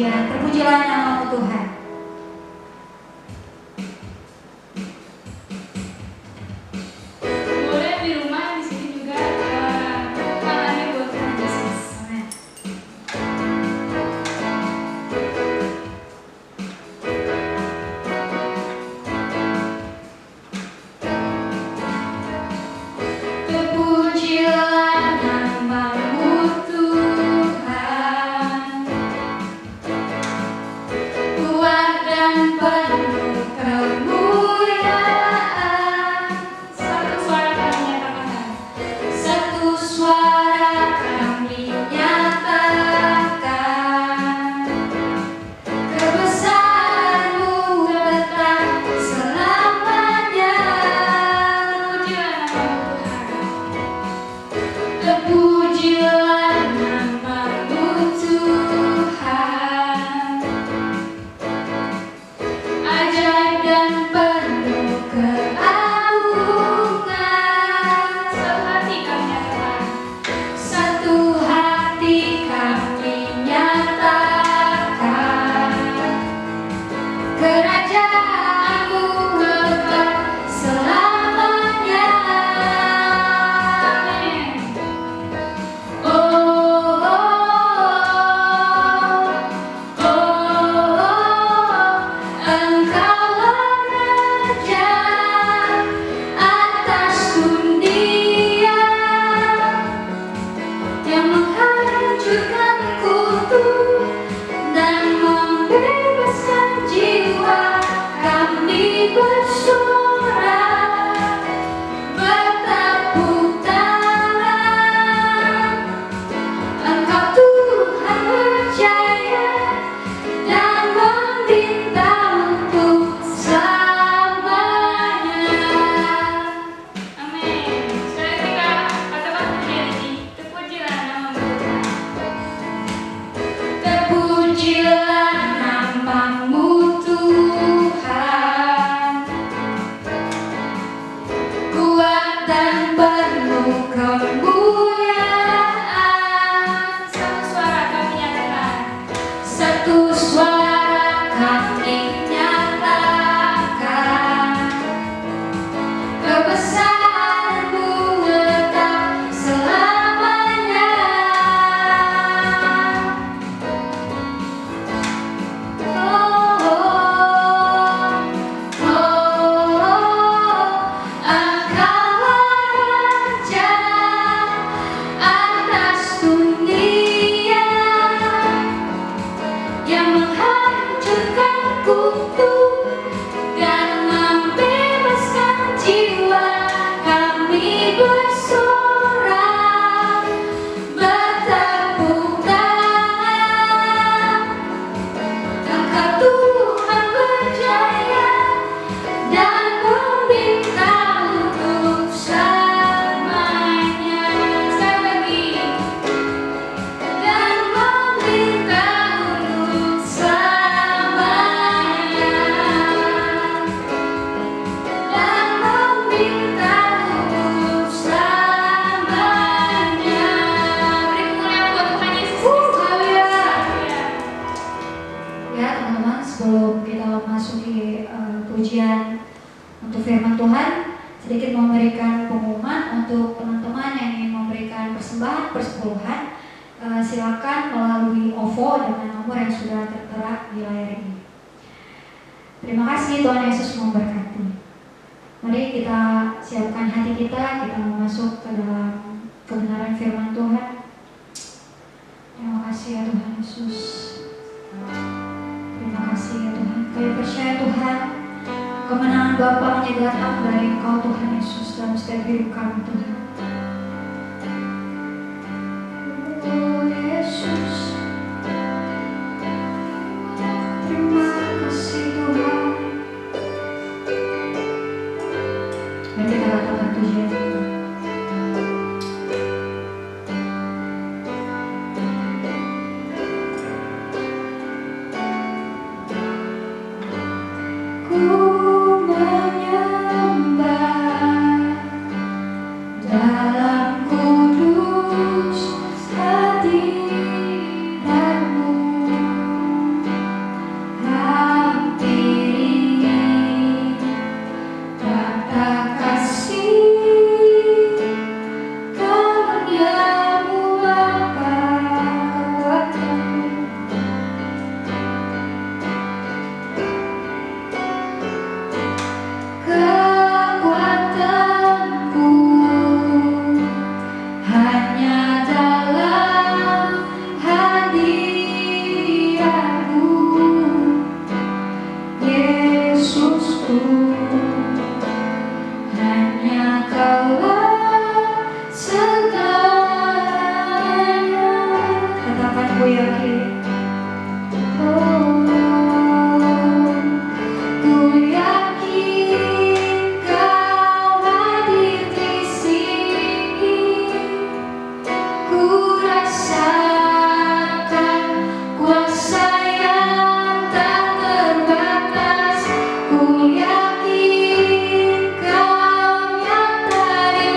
pujian. Terpujilah nama-Mu Tuhan. Boleh di rumah di sini juga tangannya buat Tuhan Yesus. Amin. Terpujilah nama-Mu Tuhan, kuat dan penuh kemuliaan. Satu suara kami nyatakan. Satu suara kami nyatakan, kebesaran-Mu tetap selamanya. Terpujilah nama-Mu Tuhan. Terpujilah nama-Mu Tuhan, ajaib dan penuh keagungan. Satu hati kami nyatakan. Satu hati kami nyatakan, kerajaan-Mu kekal selamanya. Oh, oh, oh, oh, Engkaulah Raja atas dunia, yang menghancurkan kutu dan membebaskan jiwa. Kami bersorak, bertepuk tangan. Engkau Tuhan percaya dan meminta untuk selamanya. Amin. Sekali kita katakan pujian ini. Terpujilah nama-Mu Tuhan. Terpujilah nama-Mu Tuhan, kuat dan penuh kemuliaan. Satu suara kami nyatakan. Satu suara kami nyatakan, kebesaran-Mu tetap selamanya. Oh, oh, oh, Engkaulah Raja atas dunia, yang menghancurkan kutu dan membebaskan jiwa. Kami bersorak, bertepuk tangan. Engkau Tuhan berjaya dan meminta untuk selamanya. Sekali lagi, dan meminta untuk selamanya, dan meminta untuk selamanya. Beri kemuliaan buat Tuhan Yesus Kristus. Haleluya. Ya teman-teman, sebelum kita memasuki pujian untuk firman Tuhan, sedikit memberikan pengumuman untuk teman-teman yang ingin memberikan persembahan persepuluhan. Silakan melalui OVO dengan nomor yang sudah tertera di layar ini. Terima kasih, Tuhan Yesus memberkati. Mari kita siapkan hati kita mau masuk ke dalam kebenaran firman Tuhan. Terima kasih ya Tuhan Yesus. Terima kasih ya Tuhan. Kami percaya Tuhan, kemenangan Bapa hanya datang dari Engkau Tuhan Yesus dalam setiap hidup kami Tuhan. Oh Yesus, terima kasih Tuhan. Mari kita katakan pujian Tuhan. Ku menyembah dalam kudus hadirat-Mu. Kaulah segalanya. Katakan ku yakin. Oh, ku yakin Kau hadir di sini. Ku rasakan kuasa yang tak terbatas. Ku yakin Kau nyata di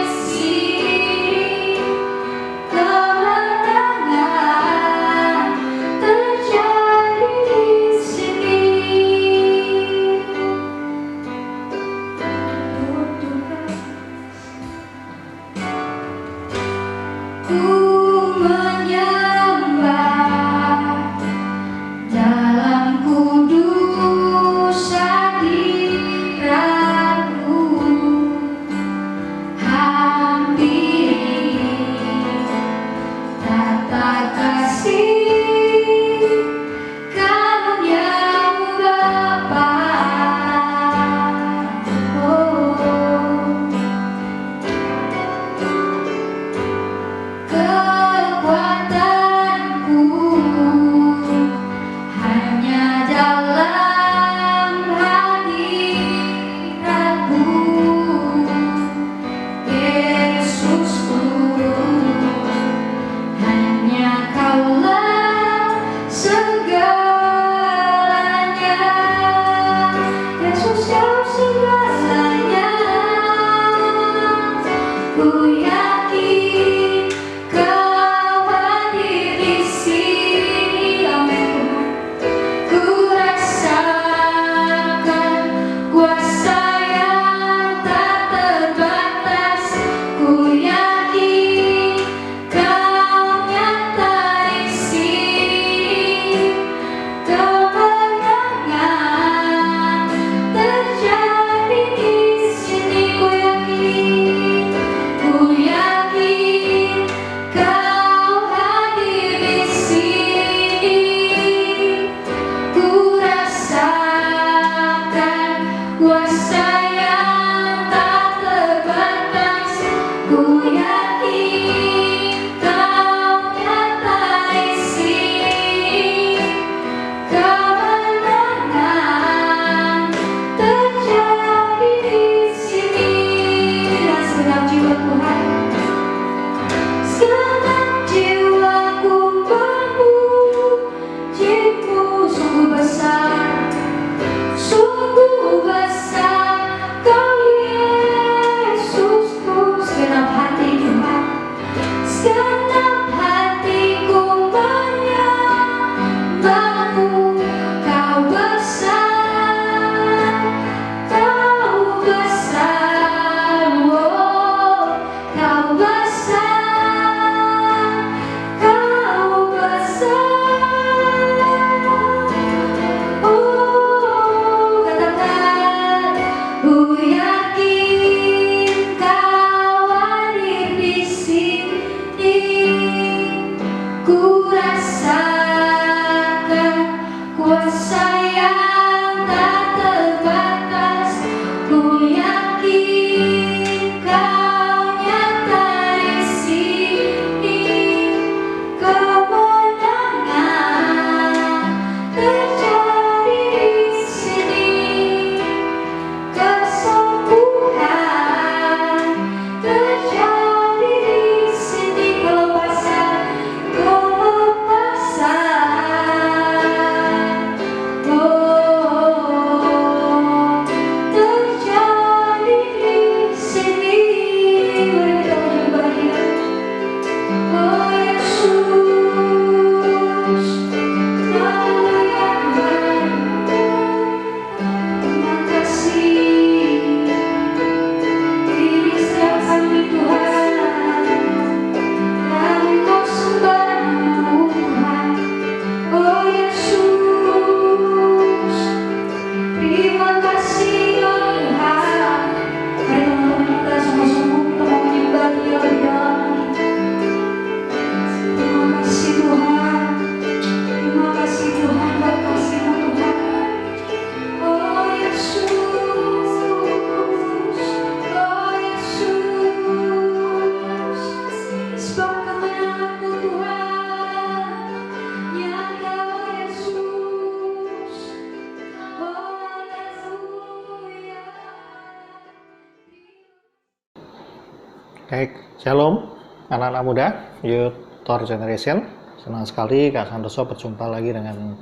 Baik, Shalom anak-anak muda, Youth Tour Generation. Senang sekali Kak Santoso berjumpa lagi dengan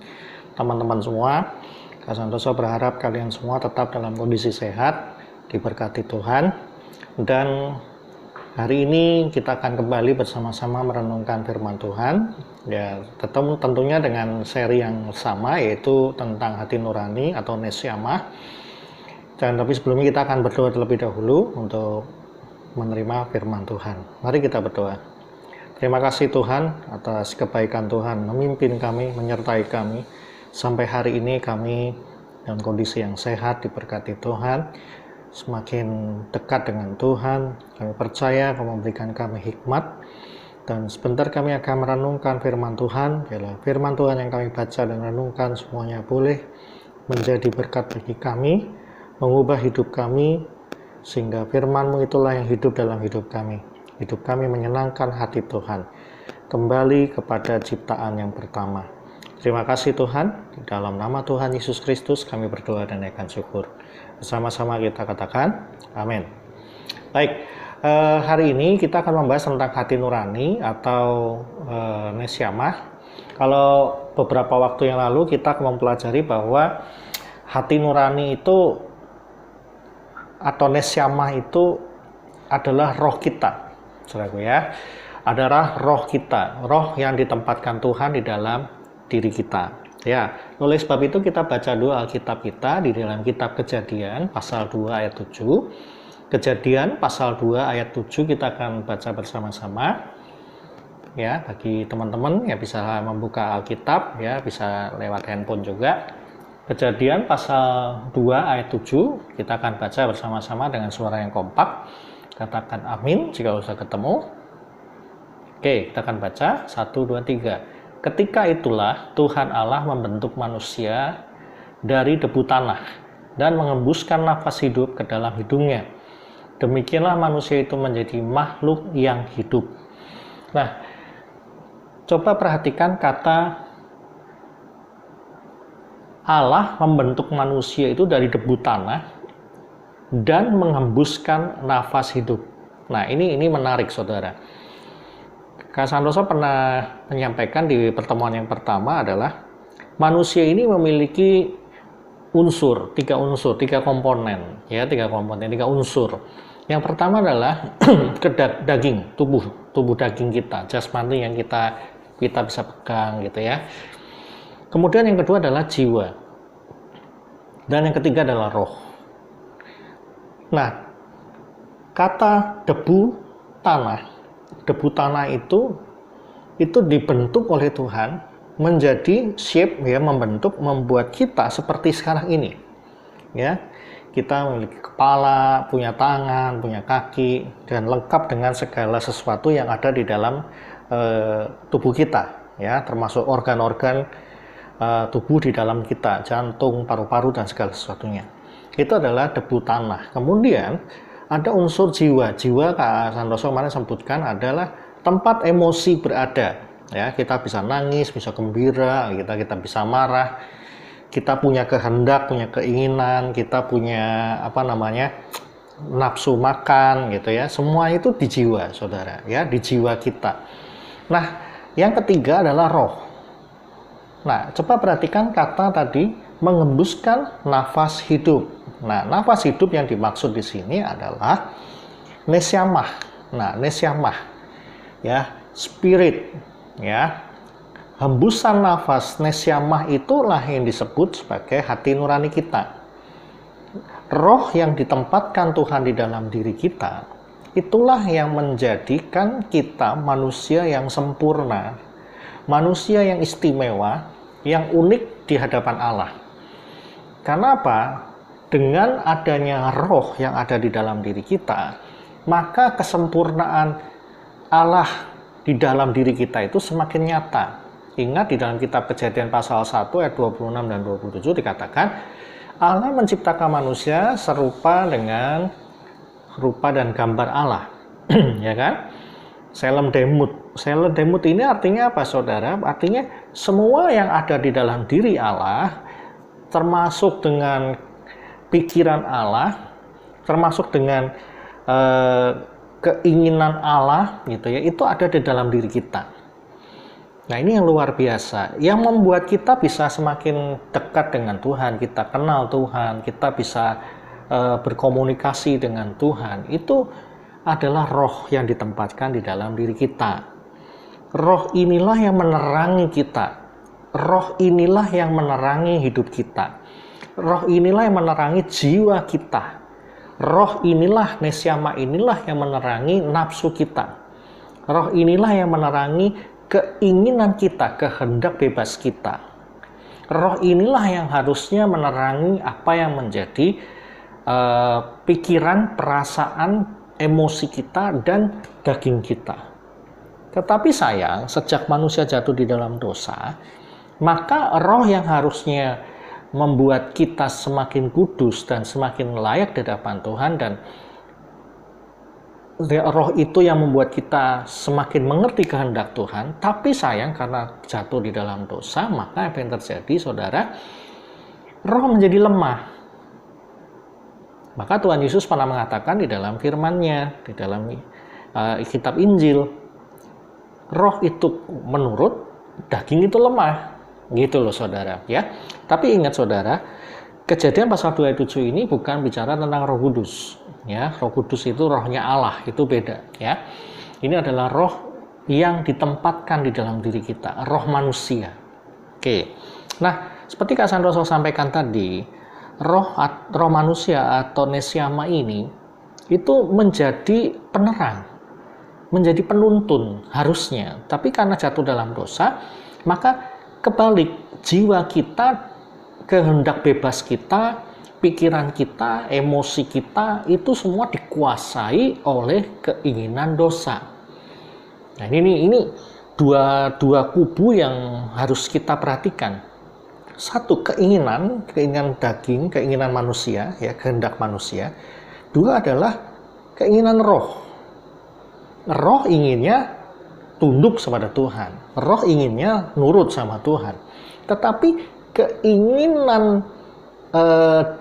teman-teman semua. Kak Santoso berharap kalian semua tetap dalam kondisi sehat, diberkati Tuhan. Dan hari ini kita akan kembali bersama-sama merenungkan firman Tuhan. Ya, tentunya dengan seri yang sama, yaitu tentang hati nurani atau nesyamah. Dan tapi sebelumnya kita akan berdoa terlebih dahulu untuk menerima firman Tuhan. Mari kita berdoa. Terima kasih Tuhan atas kebaikan Tuhan memimpin kami, menyertai kami. Sampai hari ini kami dalam kondisi yang sehat, diberkati Tuhan. Semakin dekat dengan Tuhan, kami percaya Kau memberikan kami hikmat. Dan sebentar kami akan merenungkan firman Tuhan. Biarlah firman Tuhan yang kami baca dan renungkan semuanya boleh menjadi berkat bagi kami, mengubah hidup kami, sehingga firman-Mu itulah yang hidup dalam hidup kami. Hidup kami menyenangkan hati Tuhan. Kembali kepada ciptaan yang pertama. Terima kasih Tuhan. Di dalam nama Tuhan Yesus Kristus kami berdoa dan naikkan syukur. Bersama-sama kita katakan, amin. Baik, hari ini kita akan membahas tentang hati nurani atau nesyamah. Kalau beberapa waktu yang lalu kita mempelajari bahwa hati nurani itu atau nesyamah itu adalah roh kita, saudaraku ya, adalah roh kita, roh yang ditempatkan Tuhan di dalam diri kita. Ya, oleh sebab itu kita baca dulu Alkitab kita di dalam kitab Kejadian pasal 2 ayat 7. Kejadian pasal 2 ayat 7 kita akan baca bersama-sama. Ya, bagi teman-teman yang bisa membuka Alkitab ya, bisa lewat handphone juga. Kejadian pasal 2 ayat 7 kita akan baca bersama-sama dengan suara yang kompak. Katakan amin jika sudah ketemu. Oke, kita akan baca 1, 2, 3. Ketika itulah Tuhan Allah membentuk manusia dari debu tanah dan mengembuskan nafas hidup ke dalam hidungnya. Demikianlah manusia itu menjadi makhluk yang hidup. Nah, coba perhatikan kata Allah membentuk manusia itu dari debu tanah dan mengembuskan nafas hidup. Nah, ini menarik saudara. Kak Santoso pernah menyampaikan di pertemuan yang pertama adalah manusia ini memiliki tiga komponen, ya, tiga unsur. Yang pertama adalah daging, tubuh daging kita, jasmani yang kita bisa pegang gitu ya. Kemudian yang kedua adalah jiwa. Dan yang ketiga adalah roh. Nah, kata debu tanah itu dibentuk oleh Tuhan menjadi shape ya, membuat kita seperti sekarang ini. Ya. Kita memiliki kepala, punya tangan, punya kaki, dan lengkap dengan segala sesuatu yang ada di dalam tubuh kita, ya, termasuk organ-organ tubuh di dalam kita, jantung, paru-paru, dan segala sesuatunya. Itu adalah debu tanah. Kemudian ada unsur jiwa. Jiwa Kak Santoso kemarin sebutkan adalah tempat emosi berada. Ya, kita bisa nangis, bisa gembira, kita bisa marah. Kita punya kehendak, punya keinginan, kita punya nafsu makan gitu ya. Semua itu di jiwa, saudara, ya, di jiwa kita. Nah, yang ketiga adalah roh. Nah, coba perhatikan kata tadi mengembuskan nafas hidup. Nah, nafas hidup yang dimaksud di sini adalah nesyamah. Nah, nesyamah ya, spirit ya. Hembusan nafas nesyamah itulah yang disebut sebagai hati nurani kita. Roh yang ditempatkan Tuhan di dalam diri kita, itulah yang menjadikan kita manusia yang sempurna, manusia yang istimewa, yang unik di hadapan Allah. Karena apa? Dengan adanya roh yang ada di dalam diri kita, maka kesempurnaan Allah di dalam diri kita itu semakin nyata. Ingat di dalam kitab Kejadian pasal 1 ayat 26 dan 27 dikatakan, Allah menciptakan manusia serupa dengan rupa dan gambar Allah. Ya kan? Selem demut ini artinya apa, saudara? Artinya semua yang ada di dalam diri Allah, termasuk dengan pikiran Allah, termasuk dengan keinginan Allah gitu ya, itu ada di dalam diri kita. Nah, ini yang luar biasa, yang membuat kita bisa semakin dekat dengan Tuhan, kita kenal Tuhan, kita bisa berkomunikasi dengan Tuhan. Itu adalah roh yang ditempatkan di dalam diri kita. Roh inilah yang menerangi kita. Roh inilah yang menerangi hidup kita. Roh inilah yang menerangi jiwa kita. Roh inilah, nesyama inilah yang menerangi nafsu kita. Roh inilah yang menerangi keinginan kita, kehendak bebas kita. Roh inilah yang harusnya menerangi apa yang menjadi pikiran, perasaan, emosi kita, dan daging kita. Tetapi sayang, sejak manusia jatuh di dalam dosa, maka roh yang harusnya membuat kita semakin kudus dan semakin layak di hadapan Tuhan, dan roh itu yang membuat kita semakin mengerti kehendak Tuhan, tapi sayang karena jatuh di dalam dosa, maka apa yang terjadi, saudara? Roh menjadi lemah. Maka Tuhan Yesus pernah mengatakan di dalam firman-Nya, di dalam kitab Injil, roh itu menurut, daging itu lemah. Gitu loh saudara ya. Tapi ingat saudara, Kejadian pasal 27 ini bukan bicara tentang Roh Kudus ya. Roh Kudus itu rohnya Allah, itu beda ya. Ini adalah roh yang ditempatkan di dalam diri kita, roh manusia. Oke. Nah, seperti Kak Santoso sampaikan tadi, roh manusia atau nesyama ini itu menjadi penerang, menjadi penuntun harusnya. Tapi karena jatuh dalam dosa, maka kebalik, jiwa kita, kehendak bebas kita, pikiran kita, emosi kita, itu semua dikuasai oleh keinginan dosa. Nah, ini dua kubu yang harus kita perhatikan. Satu, keinginan daging, keinginan manusia, ya, kehendak manusia. Dua adalah keinginan roh. Roh inginnya tunduk kepada Tuhan. Roh inginnya nurut sama Tuhan. Tetapi keinginan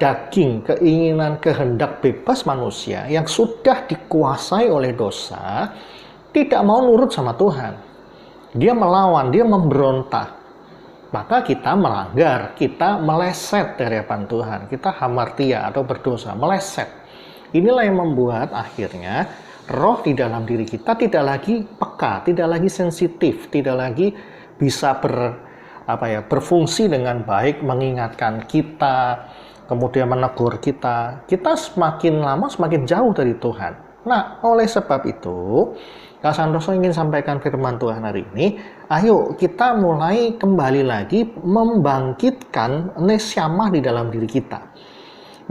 daging, keinginan kehendak bebas manusia yang sudah dikuasai oleh dosa, tidak mau nurut sama Tuhan. Dia melawan, dia memberontak. Maka kita melanggar, kita meleset dari hadapan Tuhan. Kita hamartia atau berdosa, meleset. Inilah yang membuat akhirnya roh di dalam diri kita tidak lagi peka, tidak lagi sensitif, tidak lagi bisa berfungsi dengan baik, mengingatkan kita, kemudian menegur kita. Kita semakin lama semakin jauh dari Tuhan. Nah, oleh sebab itu, Kak Santoso ingin sampaikan firman Tuhan hari ini, ayo kita mulai kembali lagi membangkitkan nesyamah di dalam diri kita.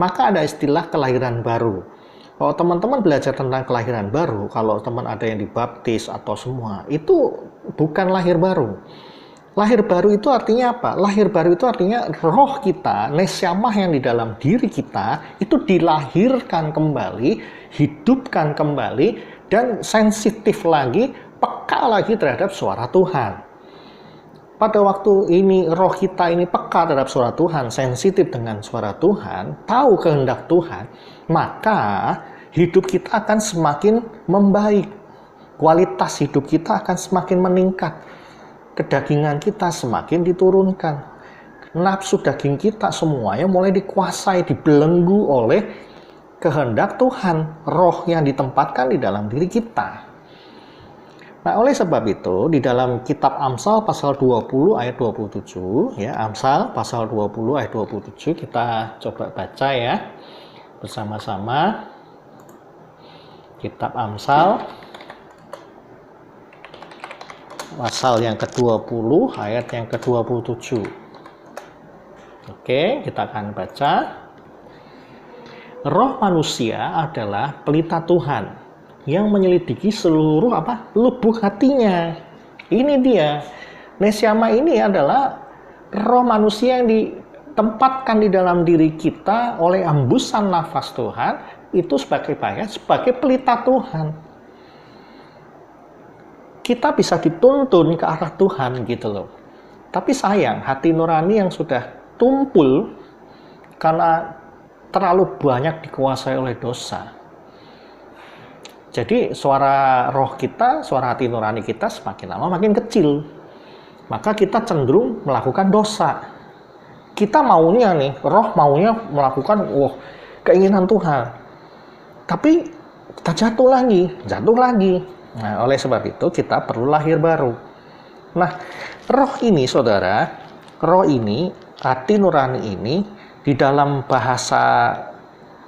Maka ada istilah kelahiran baru. Kalau teman-teman belajar tentang kelahiran baru, kalau teman ada yang dibaptis atau semua, itu bukan lahir baru. Lahir baru itu artinya apa? Lahir baru itu artinya roh kita, nesyamah yang di dalam diri kita, itu dilahirkan kembali, hidupkan kembali, dan sensitif lagi, peka lagi terhadap suara Tuhan. Pada waktu ini roh kita ini peka terhadap suara Tuhan, sensitif dengan suara Tuhan, tahu kehendak Tuhan, maka hidup kita akan semakin membaik. Kualitas hidup kita akan semakin meningkat. Kedagingan kita semakin diturunkan. Nafsu daging kita semuanya mulai dikuasai, dibelenggu oleh kehendak Tuhan, roh yang ditempatkan di dalam diri kita. Nah, oleh sebab itu, di dalam kitab Amsal pasal 20 ayat 27, ya, Amsal pasal 20 ayat 27, kita coba baca ya, bersama-sama. Kitab Amsal, pasal yang ke-20, ayat yang ke-27. Oke, kita akan baca. Roh manusia adalah pelita Tuhan yang menyelidiki seluruh lubuk hatinya. Ini dia. Nesyama ini adalah roh manusia yang ditempatkan di dalam diri kita oleh embusan nafas Tuhan, itu sebagai pelita Tuhan. Kita bisa dituntun ke arah Tuhan gitu loh. Tapi sayang, hati nurani yang sudah tumpul karena terlalu banyak dikuasai oleh dosa, Jadi suara roh kita, suara hati nurani kita semakin lama makin kecil. Maka kita cenderung melakukan dosa. Kita maunya nih, roh maunya melakukan keinginan Tuhan. Tapi kita jatuh lagi. Nah, oleh sebab itu kita perlu lahir baru. Nah, roh ini saudara, roh ini, hati nurani ini, di dalam bahasa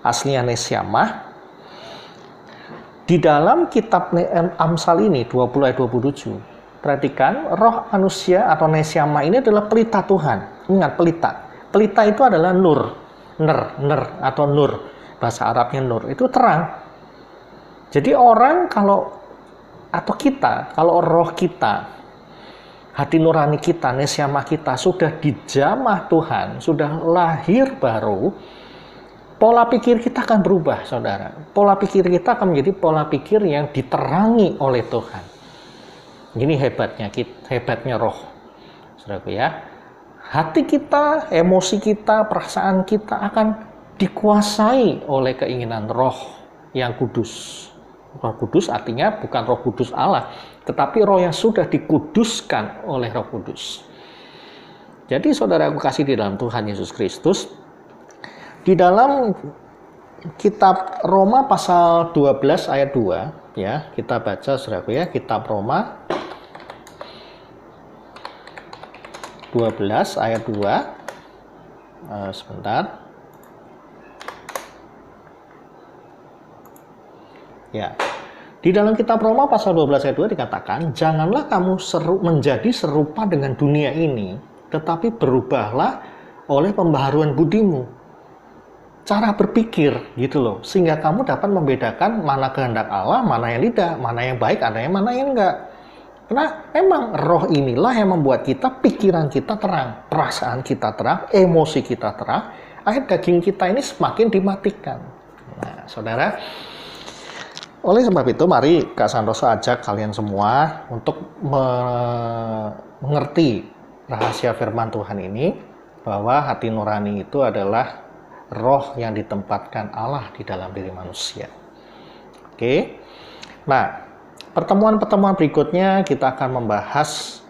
aslinya nesyamah, di dalam kitab Amsal ini 20 ayat 27, perhatikan, roh manusia atau nesyamah ini adalah pelita Tuhan. Ingat, pelita. Pelita itu adalah nur, atau nur. Bahasa Arabnya nur, itu terang. Jadi orang kalau roh kita, hati nurani kita, nesyamah kita sudah dijamah Tuhan, sudah lahir baru, pola pikir kita akan berubah, saudara. Pola pikir kita akan menjadi pola pikir yang diterangi oleh Tuhan. Ini hebatnya roh, saudaraku ya. Hati kita, emosi kita, perasaan kita akan dikuasai oleh keinginan roh yang kudus. Roh kudus artinya bukan roh kudus Allah, tetapi roh yang sudah dikuduskan oleh Roh Kudus. Jadi saudara aku kasih di dalam Tuhan Yesus Kristus, di dalam kitab Roma pasal 12 ayat 2, ya, kita baca saudaraku ya, kitab Roma 12 ayat 2. Sebentar. Ya. Di dalam kitab Roma pasal 12 ayat 2 dikatakan, janganlah kamu menjadi serupa dengan dunia ini, tetapi berubahlah oleh pembaharuan budimu. Cara berpikir gitu loh, sehingga kamu dapat membedakan mana kehendak Allah, mana yang tidak, mana yang baik, mana yang enggak. Karena memang roh inilah yang membuat kita, pikiran kita terang, perasaan kita terang, emosi kita terang, akhirnya daging kita ini semakin dimatikan. Nah, saudara, oleh sebab itu, mari Kak Santoso ajak kalian semua untuk mengerti rahasia firman Tuhan ini, bahwa hati nurani itu adalah roh yang ditempatkan Allah di dalam diri manusia. Oke, nah pertemuan-pertemuan berikutnya kita akan membahas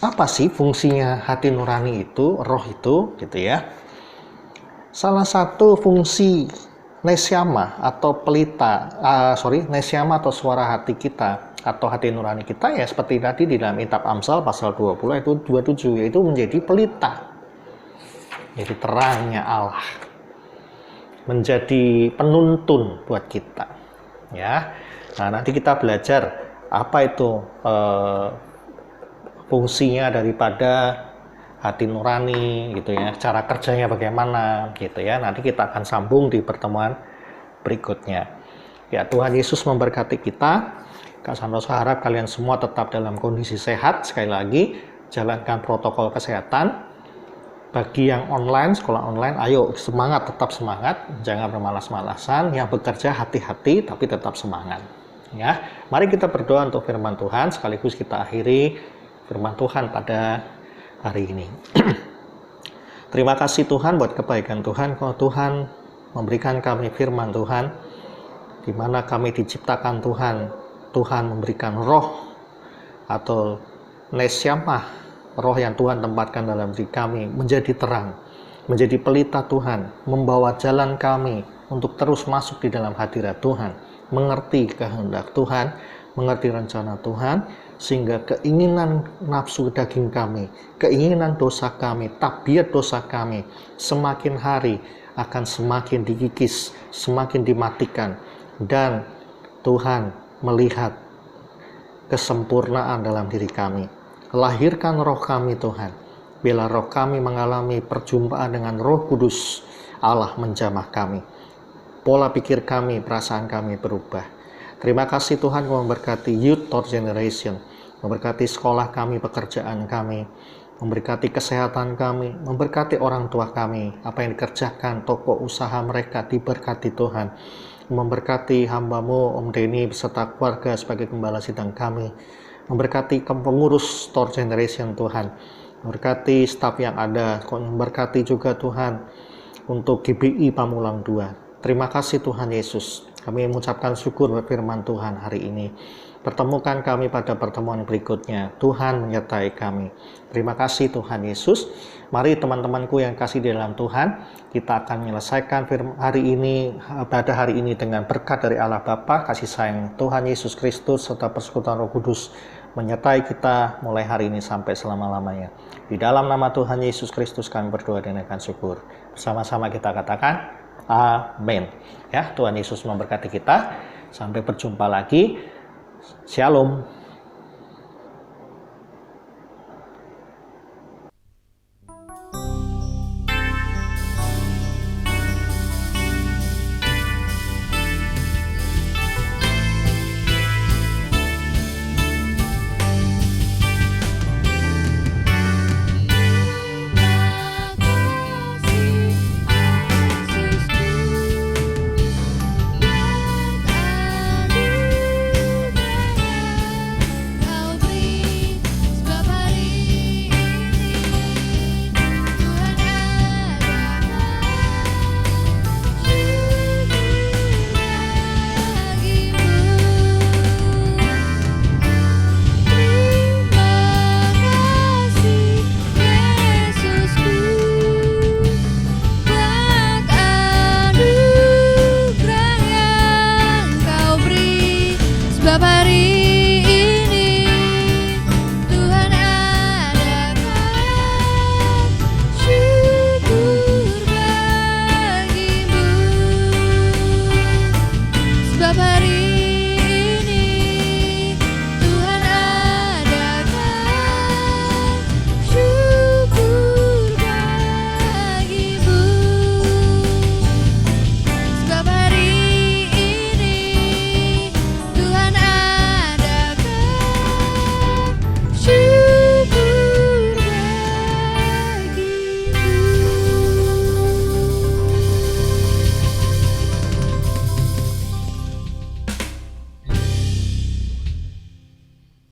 apa sih fungsinya hati nurani itu, roh itu, gitu ya. Salah satu fungsi nesyamah atau nesyamah atau suara hati kita atau hati nurani kita ya seperti tadi di dalam kitab Amsal pasal 20 itu 27, yaitu menjadi pelita, jadi terangnya Allah, menjadi penuntun buat kita ya. Nah, nanti kita belajar apa itu fungsinya daripada hati nurani gitu ya, cara kerjanya bagaimana gitu ya. Nanti kita akan sambung di pertemuan berikutnya. Ya, Tuhan Yesus memberkati kita. Kak Santoso harap kalian semua tetap dalam kondisi sehat. Sekali lagi, jalankan protokol kesehatan. Bagi yang online, sekolah online, ayo semangat, tetap semangat, jangan bermalas-malasan. Yang bekerja hati-hati tapi tetap semangat. Ya, mari kita berdoa untuk firman Tuhan sekaligus kita akhiri firman Tuhan pada hari ini. Terima kasih Tuhan buat kebaikan Tuhan. Kalau Tuhan memberikan kami firman Tuhan, di mana kami diciptakan Tuhan, Tuhan memberikan roh atau nesyamah, roh yang Tuhan tempatkan dalam diri kami, menjadi terang, menjadi pelita Tuhan, membawa jalan kami untuk terus masuk di dalam hadirat Tuhan, mengerti kehendak Tuhan, mengerti rencana Tuhan, sehingga keinginan nafsu daging kami, keinginan dosa kami, tabiat dosa kami semakin hari akan semakin dikikis, semakin dimatikan, dan Tuhan melihat kesempurnaan dalam diri kami. Lahirkan roh kami Tuhan, bila roh kami mengalami perjumpaan dengan Roh Kudus, Allah menjamah kami, pola pikir kami, perasaan kami berubah. Terima kasih Tuhan memberkati Youth Third Generation, memberkati sekolah kami, pekerjaan kami, memberkati kesehatan kami, memberkati orang tua kami, apa yang dikerjakan, toko usaha mereka diberkati Tuhan, memberkati hamba-Mu Om Denny beserta keluarga sebagai gembala sidang kami, memberkati pengurus Third Generation Tuhan, memberkati staf yang ada, memberkati juga Tuhan untuk GBI Pamulang 2. Terima kasih Tuhan Yesus. Kami mengucapkan syukur buat firman Tuhan hari ini. Pertemukan kami pada pertemuan berikutnya. Tuhan menyertai kami. Terima kasih Tuhan Yesus. Mari teman-temanku yang kasih di dalam Tuhan, kita akan menyelesaikan pada hari ini dengan berkat dari Allah Bapa, kasih sayang Tuhan Yesus Kristus, serta persekutuan Roh Kudus menyertai kita mulai hari ini sampai selama-lamanya. Di dalam nama Tuhan Yesus Kristus kami berdoa dan akan syukur. Bersama-sama kita katakan, amin. Ya, Tuhan Yesus memberkati kita. Sampai berjumpa lagi. Shalom. Sebab hari